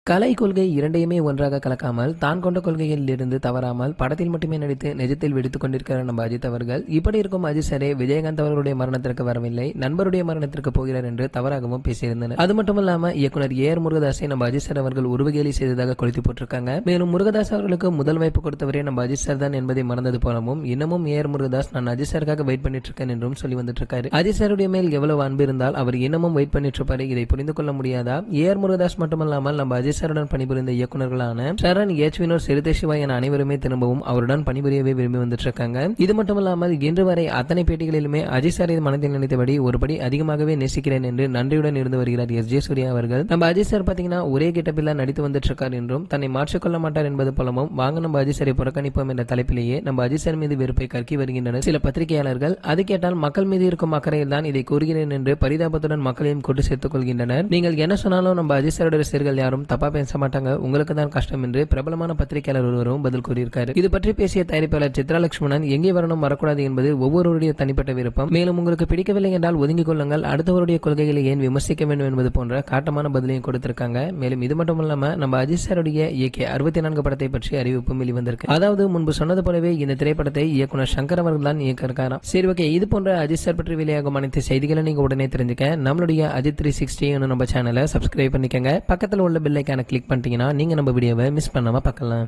கலை கொள்கை இரண்டையுமே ஒன்றாக கலக்காமல் தான் கொண்ட கொள்கைகளில் இருந்து தவறாமல் படத்தில் மட்டுமே நடித்து நிஜத்தில் வெடித்துக் கொண்டிருக்கிறார் நம்ம அஜித் அவர்கள். இப்படி இருக்கும் அஜித் சாரே விஜயகாந்த் அவர்களுடைய மரணத்திற்கு வரவில்லை, நண்பருடைய மரணத்திற்கு போகிறார் என்று தவறாகவும் பேசியிருந்தனர். அது மட்டுமல்லாம இயக்குனர் ஏஆர் முருகதாஸை நம்ம அஜித் சார் அவர்கள் உருவகேலி செய்ததாக கொளுத்தி போட்டிருக்காங்க. மேலும் முருகதாஸ் அவர்களுக்கு முதல் வாய்ப்பு கொடுத்தவரே நம்ம அஜித் சார் தான் என்பதை மறந்தது போலவும் இன்னமும் ஏஆர் முருகதாஸ் நான் அஜித் சாருக்காக வெயிட் பண்ணிட்டு இருக்கேன் என்றும் சொல்லி வந்துட்டு இருக்காரு. அஜித் சாருடைய மேல் எவ்வளவு அன்பு இருந்தால் அவர் இன்னமும் வெயிட் பண்ணிட்டு இருப்பாரு, இதை புரிந்து கொள்ள முடியாதா? ஏஆர் முருகதாஸ் மட்டுமல்லாமல் நம்ம அஜித் சாருடன் பணிபுரிந்த இயக்குநர்களான சரண், எச் வினோத், சிறுத்தை சிவா என அனைவருமே திரும்பவும் அவருடன் பணிபுரியவே விரும்பி வந்துட்டு இருக்காங்க. இது மட்டுமல்லாமல் இன்று வரை அத்தனை பேட்டிகளிலுமே அஜித் சாரை மனதில் நினைத்தபடி ஒருபடி அதிகமாகவே நேசிக்கிறேன் என்று நன்றியுடன் இருந்து வருகிறார் எஸ்.ஜே. சூர்யா அவர்கள். நம்ம அஜித் சார் பாத்தீங்கன்னா ஒரே கெட்டப்பில் நடித்து வந்துட்டு இருக்கார் என்றும் தன்னை மாற்றிக்கொள்ள மாட்டார் என்பது போலவும் வாங்க நம்ம அஜித் சாரை புறக்கணிப்போம் என்ற தலைப்பிலேயே நம்ம அஜித் சார் மீது வெறுப்பை கற்கி வருகின்றனர் சில பத்திரிகையாளர்கள். அது கேட்டால் மக்கள் மீது இருக்கும் அக்கறையில் தான் இதை கூறுகிறேன் என்று பரிதாபத்துடன் மக்களையும் கூட்டு சேர்த்துக் கொள்கின்றனர். நீங்கள் என்ன சொன்னாலும் நம்ம அஜித் சாரோட ரசிகர்கள் யாரும் தப்பா பேச மாட்டாங்க, உங்களுக்கு தான் கஷ்டம் என்று பிரபலமான பத்திரிகையாளர் ஒருவரும் பதில் கூறியிருக்காரு. இது பற்றி பேசிய தயாரிப்பாளர் சித்ரா லட்சுமணன், எங்கே வரணும் வரக்கூடாது என்பது ஒவ்வொருவருடைய தனிப்பட்ட விருப்பம், மேலும் உங்களுக்கு பிடிக்கவில்லை என்றால் ஒதுங்கிக் கொள்ளுங்கள், அடுத்தவருடைய கொள்கைகளை ஏன் விமர்சிக்க வேண்டும் என்பது போன்ற காட்டமான பதிலையும் கொடுத்திருக்காங்க. மேலும் இது மட்டும் இல்லாம நம்ம அஜித் சாருடைய AK 64 படத்தை பற்றி அறிவிப்பும் வெளிவந்திருக்கு. அதாவது முன்பு சொன்னது போலவே இந்த திரைப்படத்தை இயக்குனர் சங்கர் அவர்கள் தான் இயக்க இருக்காராம். சரி, ஓகே, இது போன்ற அஜித் சார் பற்றி வெளியாகும் அனைத்து செய்திகளை நீங்க உடனே தெரிஞ்சுக்க நம்மளுடைய அஜித் 360 நம்ம சேனலை சப்ஸ்கிரைப் பண்ணிக்கங்க. பக்கத்தில் உள்ள பெல் ஐகானை கிளிக் பண்ணிட்டீங்கன்னா நீங்க நம்ம வீடியோவை மிஸ் பண்ணாம பார்க்கலாம்.